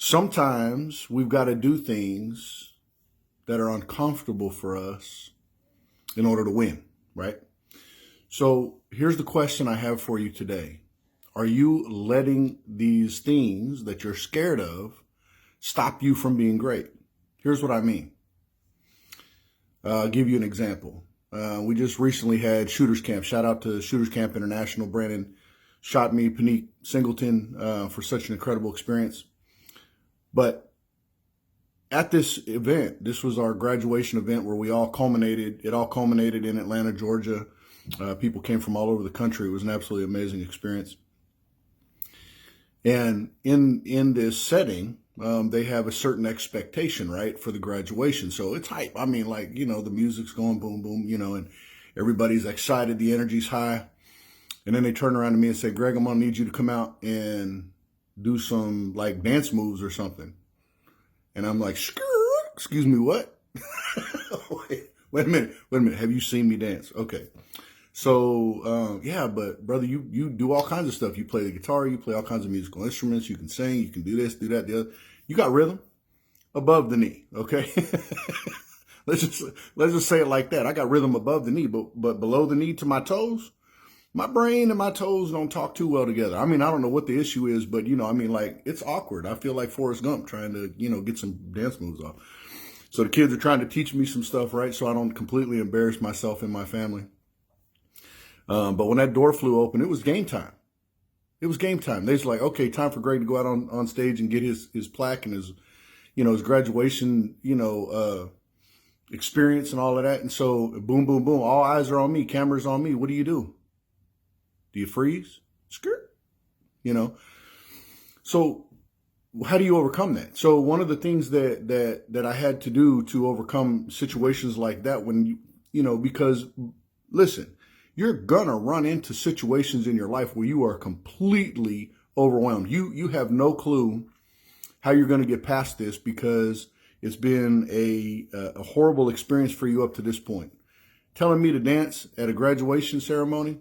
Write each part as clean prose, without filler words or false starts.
Sometimes we've got to do things that are uncomfortable for us in order to win, right? So here's the question I have for you today. Are you letting these things that you're scared of stop you from being great? Here's what I mean. I'll give you an example. We just recently had Shooters Camp. Shout out to Shooters Camp International. Brandon shot me, Panique Singleton, for such an incredible experience. But at this event, this was our graduation event where it all culminated in Atlanta, Georgia. People came from all over the country. It was an absolutely amazing experience. And in this setting, they have a certain expectation, right, for the graduation. So it's hype. I mean, like, the music's going boom, boom, and everybody's excited. The energy's high. And then they turn around to me and say, Greg, I'm going to need you to come out and do some like dance moves or something. And I'm like, excuse me, what? Wait a minute. Have you seen me dance? Okay. So, yeah, but brother, you do all kinds of stuff. You play the guitar, you play all kinds of musical instruments. You can sing, you can do this, do that, the other. You got rhythm above the knee. Okay. let's just say it like that. I got rhythm above the knee, but below the knee to my toes, my brain and my toes don't talk too well together. I mean, I don't know what the issue is, but like it's awkward. I feel like Forrest Gump trying to, get some dance moves off. So the kids are trying to teach me some stuff, right? So I don't completely embarrass myself and my family. But when that door flew open, it was game time. It was game time. They was like, okay, time for Greg to go out on stage and get his plaque and his graduation, experience and all of that. And so boom, boom, boom. All eyes are on me. Cameras on me. What do? Do you freeze? Skirt? So how do you overcome that? So one of the things that I had to do to overcome situations like that because listen, you're gonna run into situations in your life where you are completely overwhelmed. You have no clue how you're gonna get past this because it's been a horrible experience for you up to this point. Telling me to dance at a graduation ceremony,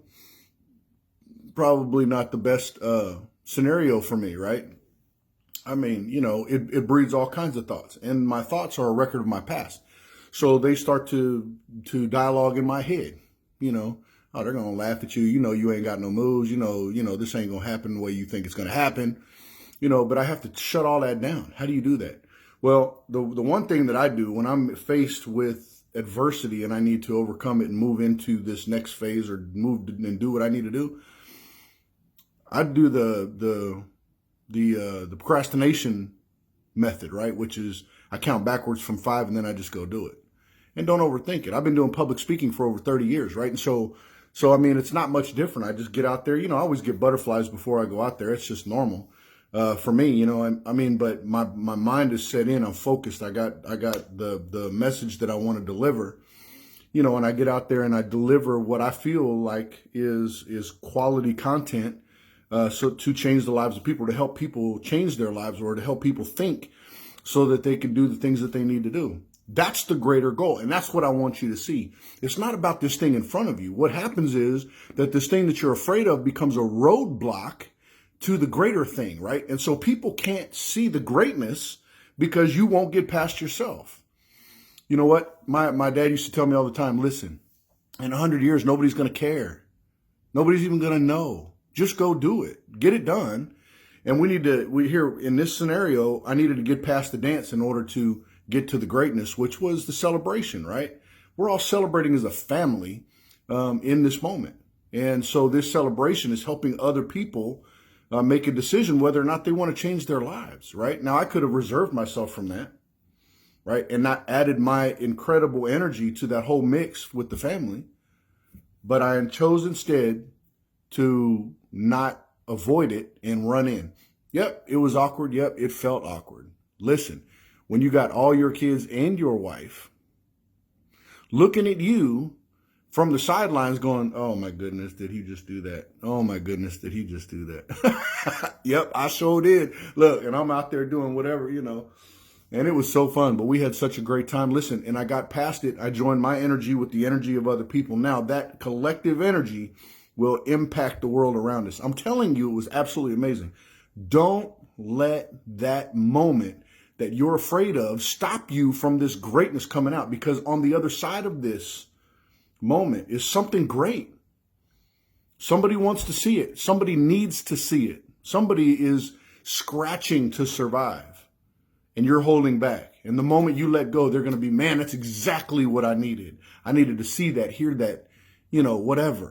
probably not the best scenario for me, right? I mean, it breeds all kinds of thoughts, and my thoughts are a record of my past. So they start to dialogue in my head, oh, they're going to laugh at you. You ain't got no moves. This ain't going to happen the way you think it's going to happen, but I have to shut all that down. How do you do that? Well, the one thing that I do when I'm faced with adversity and I need to overcome it and move into this next phase or move and do what I need to do, I do the procrastination method, right? Which is I count backwards from 5 and then I just go do it. And don't overthink it. I've been doing public speaking for over 30 years, right? And so I mean, it's not much different. I just get out there. I always get butterflies before I go out there. It's just normal for me, but my mind is set in. I'm focused. I got the message that I want to deliver, and I get out there and I deliver what I feel like is quality content. So to change the lives of people, to help people change their lives or to help people think so that they can do the things that they need to do. That's the greater goal. And that's what I want you to see. It's not about this thing in front of you. What happens is that this thing that you're afraid of becomes a roadblock to the greater thing, right? And so people can't see the greatness because you won't get past yourself. You know what? My dad used to tell me all the time, listen, in 100 years, nobody's going to care. Nobody's even going to know. Just go do it. Get it done. And we here in this scenario, I needed to get past the dance in order to get to the greatness, which was the celebration, right? We're all celebrating as a family in this moment. And so this celebration is helping other people make a decision whether or not they want to change their lives, right? Now, I could have reserved myself from that, right? And not added my incredible energy to that whole mix with the family. But I chose instead to not avoid it and run in. Yep, it was awkward. Yep, it felt awkward. Listen, when you got all your kids and your wife looking at you from the sidelines going, oh my goodness, did he just do that? Oh my goodness, did he just do that? Yep, I sure did. Look, and I'm out there doing whatever, and it was so fun, but we had such a great time. Listen, and I got past it. I joined my energy with the energy of other people. Now that collective energy will impact the world around us. I'm telling you, it was absolutely amazing. Don't let that moment that you're afraid of stop you from this greatness coming out, because on the other side of this moment is something great. Somebody wants to see it. Somebody needs to see it. Somebody is scratching to survive, and you're holding back. And the moment you let go, they're going to be, man, that's exactly what I needed. I needed to see that, hear that, whatever.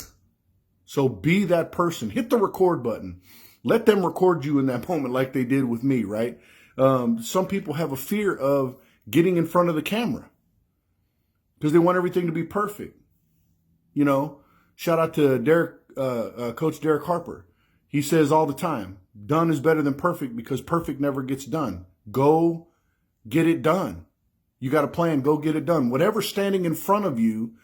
So be that person. Hit the record button. Let them record you in that moment like they did with me, right? Some people have a fear of getting in front of the camera because they want everything to be perfect. Shout out to Coach Derek Harper. He says all the time, done is better than perfect because perfect never gets done. Go get it done. You got a plan, go get it done. Whatever's standing in front of you,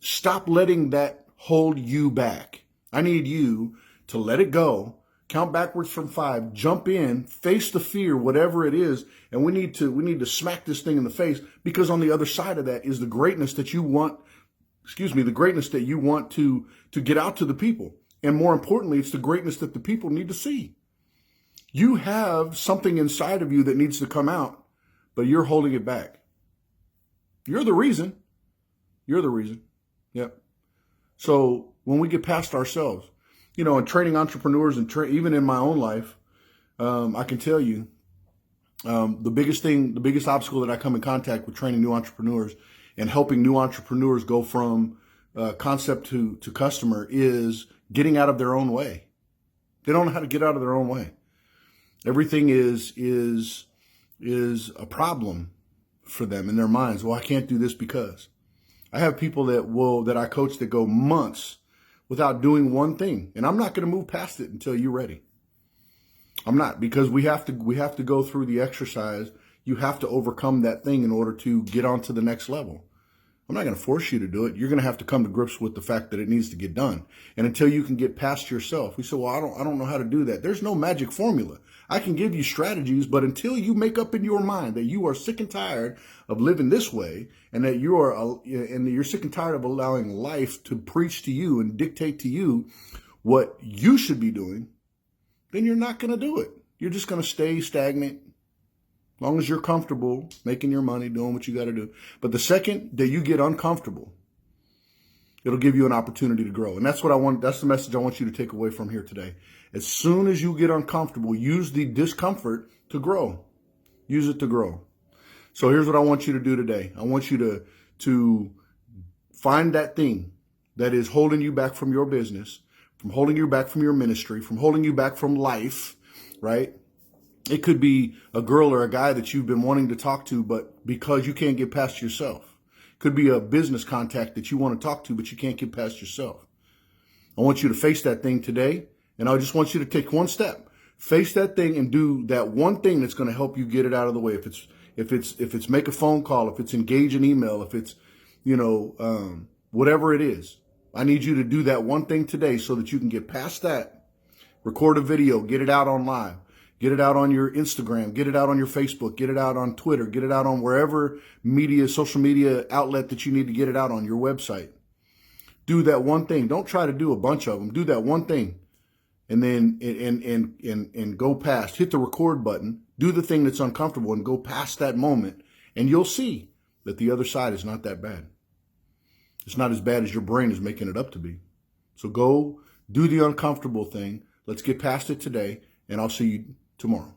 stop letting that hold you back. I need you to let it go, count backwards from 5, jump in, face the fear, whatever it is, and we need to smack this thing in the face, because on the other side of that is the greatness that you want, the greatness that you want to get out to the people. And more importantly, it's the greatness that the people need to see. You have something inside of you that needs to come out, but you're holding it back. You're the reason. You're the reason. Yep. So when we get past ourselves, and training entrepreneurs and even in my own life, I can tell you the biggest obstacle that I come in contact with training new entrepreneurs and helping new entrepreneurs go from concept to customer is getting out of their own way. They don't know how to get out of their own way. Everything is a problem for them in their minds. Well, I can't do this because. I have people that I coach that go months without doing one thing, and I'm not going to move past it until you're ready. I'm not, because we have to go through the exercise. You have to overcome that thing in order to get on to the next level. I'm not going to force you to do it. You're going to have to come to grips with the fact that it needs to get done. And until you can get past yourself, we say, well, I don't know how to do that. There's no magic formula. I can give you strategies, but until you make up in your mind that you are sick and tired of living this way, and that you're sick and tired of allowing life to preach to you and dictate to you what you should be doing, then you're not going to do it. You're just going to stay stagnant. As long as you're comfortable making your money, doing what you got to do. But the second that you get uncomfortable, it'll give you an opportunity to grow. And that's the message I want you to take away from here today. As soon as you get uncomfortable, use the discomfort to grow. Use it to grow. So here's what I want you to do today. I want you to find that thing that is holding you back from your business, from holding you back from your ministry, from holding you back from life, right? It could be a girl or a guy that you've been wanting to talk to, but because you can't get past yourself. Could be a business contact that you want to talk to, but you can't get past yourself. I want you to face that thing today, and I just want you to take one step. Face that thing and do that one thing that's going to help you get it out of the way. If it's make a phone call, if it's engage an email, if it's, whatever it is. I need you to do that one thing today so that you can get past that. Record a video, get it out on live. Get it out on your Instagram, get it out on your Facebook, get it out on Twitter, get it out on wherever social media outlet that you need to get it out on, your website. Do that one thing. Don't try to do a bunch of them. Do that one thing. And then and go past. Hit the record button. Do the thing that's uncomfortable and go past that moment. And you'll see that the other side is not that bad. It's not as bad as your brain is making it up to be. So go do the uncomfortable thing. Let's get past it today, and I'll see you tomorrow.